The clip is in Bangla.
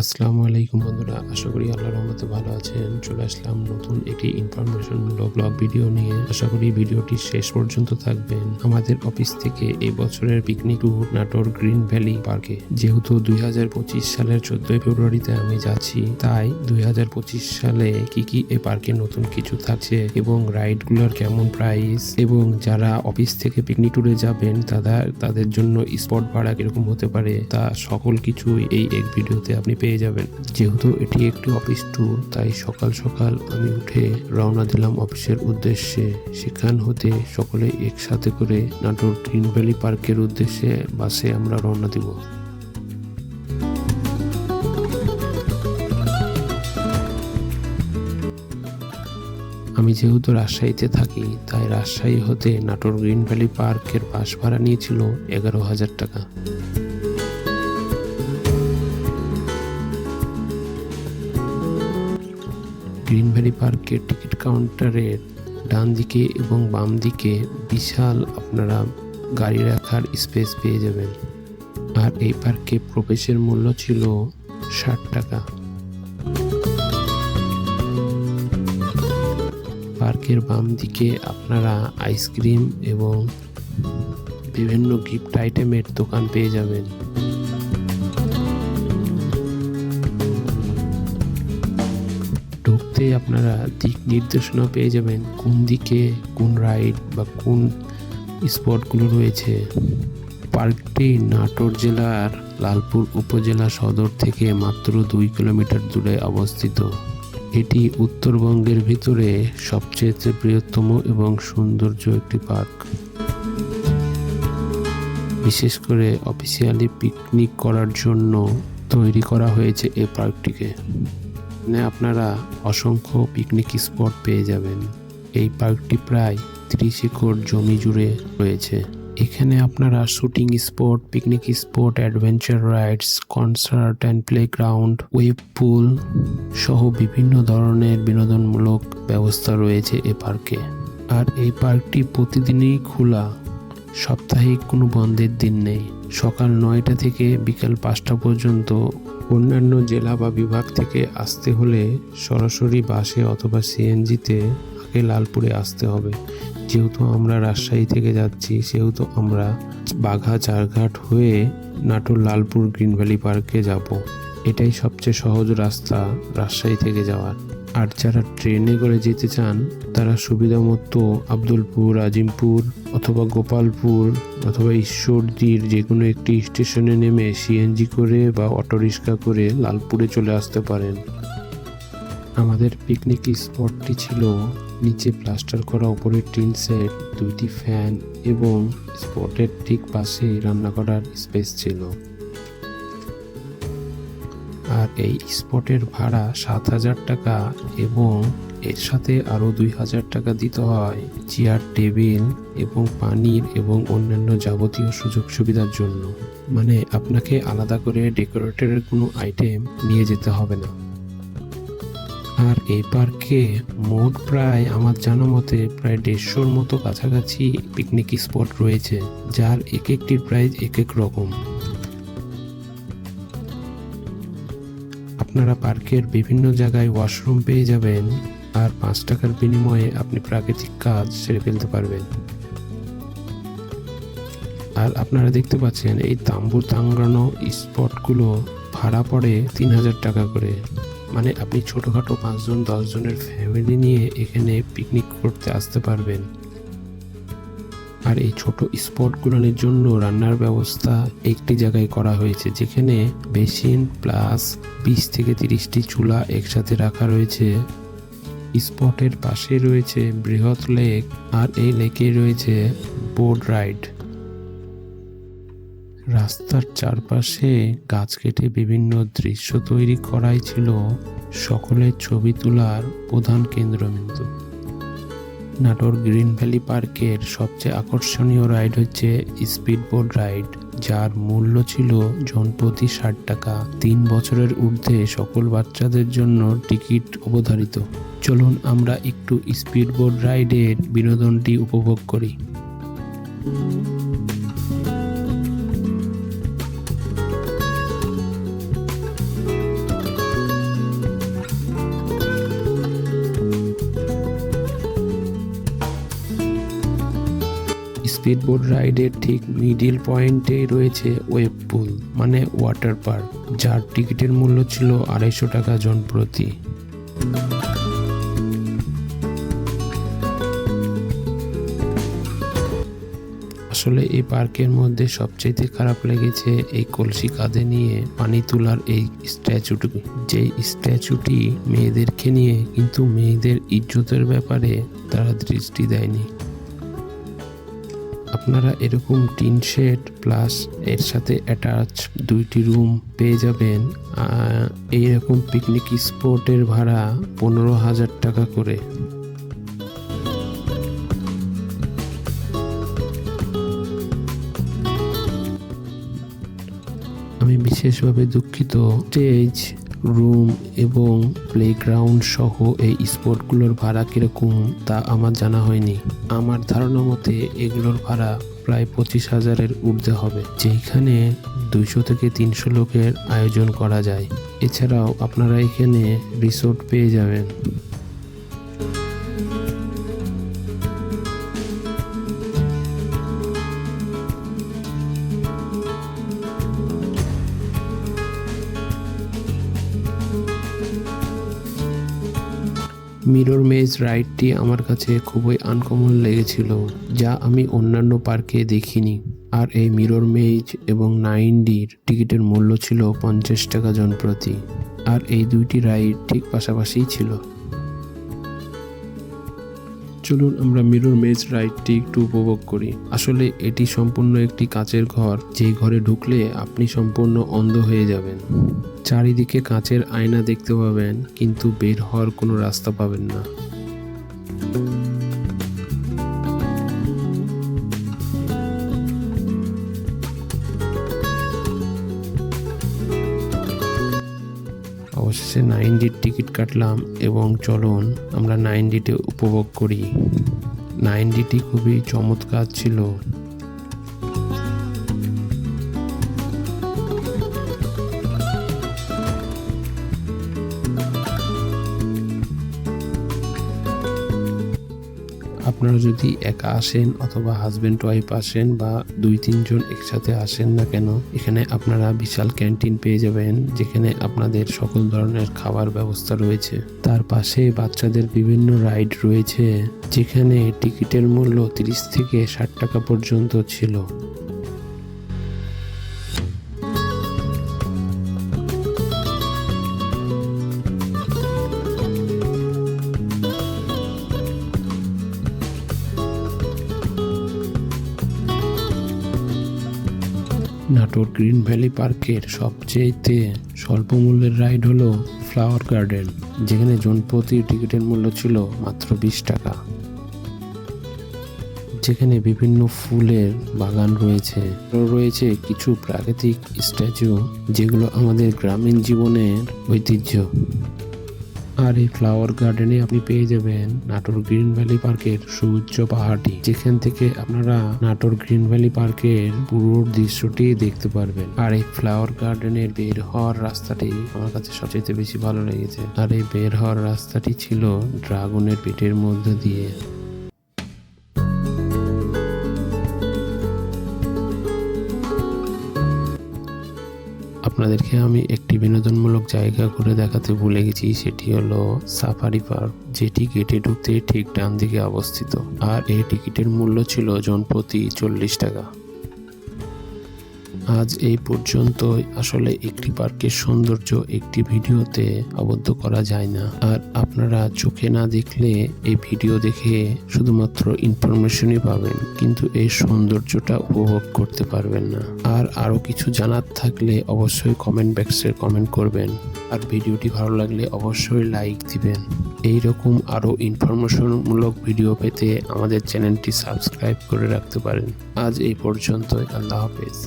আসসালামু আলাইকুম বন্ধুরা, আশা করি আল্লাহর রহমতে ভালো আছেন। চলে আসলাম নতুন একটি ইনফরমেশনমূলক ব্লগ ভিডিও নিয়ে। আশা করি ভিডিওটি শেষ পর্যন্ত থাকবেন। আমাদের অফিস থেকে এই বছরের picnic tour Natore green valley পার্কে। যেহেতু 2025 সালের 14 ফেব্রুয়ারিতে আমি যাচ্ছি, তাই 2025 সালে কি এ পার্কে নতুন কিছু থাকছে এবং রাইডগুলোর কেমন প্রাইস এবং যারা অফিস থেকে পিকনিক ট্যুরে যাবেন তাদের জন্য স্পট ভাড়া কিরকম হতে পারে, তা সকল কিছুই এই এক ভিডিওতে আপনি পেয়ে যাবেন। যেহেতু এটি একটি অফিস ট্যুর, তাই সকাল সকাল আমি উঠে রওনা দিলাম অফিসের উদ্দেশ্যে। সেখান হতে সকলে একসাথে করে নাটোর গ্রিন ভ্যালি পার্কের উদ্দেশ্যে বাসে আমরা রওনা দিব। আমি যেহেতু রাজশাহীতে থাকি, তাই রাজশাহী হতে নাটোর গ্রিন ভ্যালি পার্কের বাস ভাড়া নিয়েছিল 11,000 টাকা। গ্রিন ভ্যালি পার্কের টিকিট কাউন্টারের ডান দিকে এবং বাম দিকে বিশাল আপনারা গাড়ি রাখার স্পেস পেয়ে যাবেন। আর এই পার্কে প্রবেশের মূল্য ছিল 60 টাকা। পার্কের বাম দিকে আপনারা আইসক্রিম এবং বিভিন্ন গিফট আইটেমের দোকান পেয়ে যাবেন। ঢুকতে আপনারা দিক নির্দেশনা পেয়ে যাবেন, কোন দিকে কোন রাইড বা কোন স্পটগুলো রয়েছে। পার্কটি নাটোর জেলার লালপুর উপজেলা সদর থেকে মাত্র 2 কিলোমিটার দূরে অবস্থিত। এটি উত্তরবঙ্গের ভিতরে সবচেয়ে বৃহত্তম এবং সৌন্দর্য একটি পার্ক। বিশেষ করে অফিসিয়ালি পিকনিক করার জন্য তৈরি করা হয়েছে এই পার্কটিকে। আপনারা অসংখ্য পিকনিক স্পট পেয়ে যাবেন। এই পার্কটি প্রায় 30 একর জমি জুড়ে রয়েছে। এখানে আপনারা shooting spot, picnic spot, adventure rides, concert and playground, web পুল সহ বিভিন্ন ধরনের বিনোদনমূলক ব্যবস্থা রয়েছে এই পার্কে। আর এই পার্কটি প্রতিদিনই খোলা, সাপ্তাহিক কোনো বন্ধের দিন নেই। সকাল 9টা থেকে বিকাল 5টা পর্যন্ত। অন্যান্য জেলা বা বিভাগ থেকে আসতে হলে সরাসরি বাসে অথবা সিএনজিতে আগে লালপুরে আসতে হবে। যেহেতু আমরা রাজশাহী থেকে যাচ্ছি, সেহেতু আমরা বাঘা চারঘাট হয়ে নাটোর লালপুর গ্রিন ভ্যালি পার্কে যাব। এটাই সবচেয়ে সহজ রাস্তা রাজশাহী থেকে যাওয়ার। আর যারা ট্রেনে করে যেতে চান, তারা সুবিধা মতো আব্দুলপুর, আজিমপুর অথবা গোপালপুর অথবা ঈশ্বরদীর যে কোনো একটি স্টেশনে নেমে সিএনজি করে বা অটোরিক্সা করে লালপুরে চলে আসতে পারেন। আমাদের পিকনিক স্পটটি ছিল নিচে প্লাস্টার করা, উপরে টিন সেট, 2টি ফ্যান এবং স্পটের ঠিক পাশে রান্না করার স্পেস ছিল। আর এই স্পটের ভাড়া 7,000 টাকা এবং এর সাথে আরও 2,000 টাকা দিতে হয় চেয়ার, টেবিল এবং পানির এবং অন্যান্য যাবতীয় সুযোগ সুবিধার জন্য। মানে আপনাকে আলাদা করে ডেকোরেটরের কোনো আইটেম নিয়ে যেতে হবে না। আর এই পার্কে মোট প্রায় আমার জানা মতে প্রায় 150-র মতো কাছাকাছি পিকনিক স্পট রয়েছে, যার এক একটির প্রাইস এক এক রকম। আপনারা পার্কের বিভিন্ন জায়গায় ওয়াশরুম পেয়ে যাবেন, আর 5 টাকার বিনিময়ে আপনি প্রাকৃতিক কাজ সেরে ফেলতে পারবেন। আর আপনারা দেখতে পাচ্ছেন এই তাম্বু টাঙ্গানো স্পটগুলো ভাড়া পড়ে 3,000 টাকা করে। মানে আপনি ছোটোখাটো 5-10 জনের ফ্যামিলি নিয়ে এখানে পিকনিক করতে আসতে পারবেন। আর এই ছোট স্পটগুলোর জন্য রান্নার ব্যবস্থা একটি জায়গায় করা হয়েছে, যেখানে বেসিন প্লাস 20 থেকে 30টি চুলা একসাথে রাখা রয়েছে। স্পটের পাশে রয়েছে বৃহৎ লেক, আর এই লেকে রয়েছে বোট রাইড। রাস্তার চারপাশে গাছ কেটে বিভিন্ন দৃশ্য তৈরি করাই ছিল সকলের ছবি তোলার প্রধান কেন্দ্রবিন্দু। নাটোর গ্রিন ভ্যালি পার্কের সবচেয়ে আকর্ষণীয় রাইড হচ্ছে স্পিড বোট রাইড, যার মূল্য ছিল জনপ্রতি 60 টাকা। 3 বছরের ঊর্ধ্বে সকল বাচ্চাদের জন্য টিকিট অবধারিত। চলুন আমরা একটু স্পিড বোট রাইডের বিনোদনটি উপভোগ করি। স্পিডবোট রাইডের ঠিক মিডিল পয়েন্টে রয়েছে ওয়েভ পুল মানে ওয়াটার পার্ক, যার টিকিটের মূল্য ছিল 250 টাকা জন প্রতি। আসলে এই পার্কের মধ্যে সবচেয়ে খারাপ লেগেছে এই কলসি কাঁধে নিয়ে পানি তোলার এই স্ট্যাচুটি, যেই স্ট্যাচুটি মেয়েদেরকে নিয়ে কিন্তু মেয়েদের ইজ্জতের ব্যাপারে তারা দৃষ্টি দেয়নি। আপনারা এরকম টিন শেড প্লাস এর সাথে অ্যাটাচ 2টি রুম পেয়ে যাবেন। এইরকম পিকনিক স্পটের ভাড়া 15,000 টাকা করে। আমি বিশেষভাবে দুঃখিত, স্টেজ, রুম এবং প্লেগ্রাউন্ড সহ এই স্পটগুলোর ভাড়া কিরকম তা আমার জানা হয়নি। আমার ধারণা মতে এগুলোর ভাড়া প্রায় 25,000-এর ঊর্ধ্বে হবে, যেখানে 200 থেকে 300 লোকের আয়োজন করা যায়। এছাড়াও আপনারা এখানে রিসোর্ট পেয়ে যাবেন। মিরর মেজ রাইডটি আমার কাছে খুবই আনকমন লেগেছিল, যা আমি অন্যান্য পার্কে দেখিনি। আর এই মিরর মেজ এবং 9Dর টিকিটের মূল্য ছিল 50 টাকা জন প্রতি। আর এই 2টি রাইড ঠিক পাশাপাশিই ছিল। চলুন আমরা মিরর মেজ রাইডটি একটু উপভোগ করি। আসলে এটি সম্পূর্ণ একটি কাচের ঘর, যেই ঘরে ঢুকলে আপনি সম্পূর্ণ অন্ধ হয়ে যাবেন। চারিদিকে কাচের আয়না দেখতে পাবেন, কিন্তু বের হওয়ার কোনো রাস্তা পাবেন না। অবশেষে 9Dর টিকিট কাটলাম এবং চলুন আমরা 9Dতে উপভোগ করি। 9Dটি খুবই চমৎকার ছিল। আপনারা যদি একা আসেন অথবা হাজব্যান্ড ওয়াইফ আসেন বা 2-3 জন একসাথে আসেন না কেন, এখানে আপনারা বিশাল ক্যান্টিন পেয়ে যাবেন, যেখানে আপনাদের সকল ধরনের খাবার ব্যবস্থা রয়েছে। তার পাশে বাচ্চাদের বিভিন্ন রাইড রয়েছে, যেখানে টিকিটের মূল্য 30 থেকে 60 টাকা পর্যন্ত ছিল। নাটোর গ্রিন ভ্যালি পার্কের সবচেয়ে স্বল্প মূল্যের রাইড হলো ফ্লাওয়ার গার্ডেন, যেখানে জনপ্রতি টিকিটের মূল্য ছিল মাত্র 20 টাকা। যেখানে বিভিন্ন ফুলের বাগান রয়েছে, রয়েছে কিছু প্রাকৃতিক স্ট্যাচু, যেগুলো আমাদের গ্রামীণ জীবনের ঐতিহ্য। আর এই ফ্লাওয়ার গার্ডেনে আপনি পেয়ে যাবেন নাটোর গ্রিন ভ্যালি পার্কের সুউচ্চ পাহাড়টি, যেখান থেকে আপনারা নাটোর গ্রিন ভ্যালি পার্কের পুরো দৃশ্যটি দেখতে পারবেন। আর এই ফ্লাওয়ার গার্ডেনের বের হওয়ার রাস্তাটি আমার কাছে সবচেয়ে বেশি ভালো লেগেছে। আর এই বের হওয়ার রাস্তাটি ছিল ড্রাগনের পেটের মধ্যে দিয়ে। আপনাদেরকে আমি একটি বিনোদনমূলক জায়গা করে দেখাতে ভুলে গেছি, সেটি হলো সাফারি পার্ক, যেটি গেটে ঢুকতে ঠিক ডান দিকে অবস্থিত। আর এই টিকিটের মূল্য ছিল জনপ্রতি 40 টাকা। আজ এই পর্যন্তই। আসলে একটি পার্কের সৌন্দর্য একটি ভিডিওতে আবদ্ধ করা যায় না, আর আপনারা চোখে না দেখলে এই ভিডিও দেখে শুধুমাত্র ইনফরমেশনই পাবেন, কিন্তু এই সৌন্দর্যটা উপভোগ করতে পারবেন না। আর আরো কিছু জানার থাকলে অবশ্যই কমেন্ট বক্সে কমেন্ট করবেন, আর ভিডিওটি ভালো লাগলে অবশ্যই লাইক দিবেন। এইরকম আরো ইনফরমেশনমূলক ভিডিও পেতে আমাদের চ্যানেলটি সাবস্ক্রাইব করে রাখতে পারেন। আজ এই পর্যন্তই। আল্লাহ হাফেজ।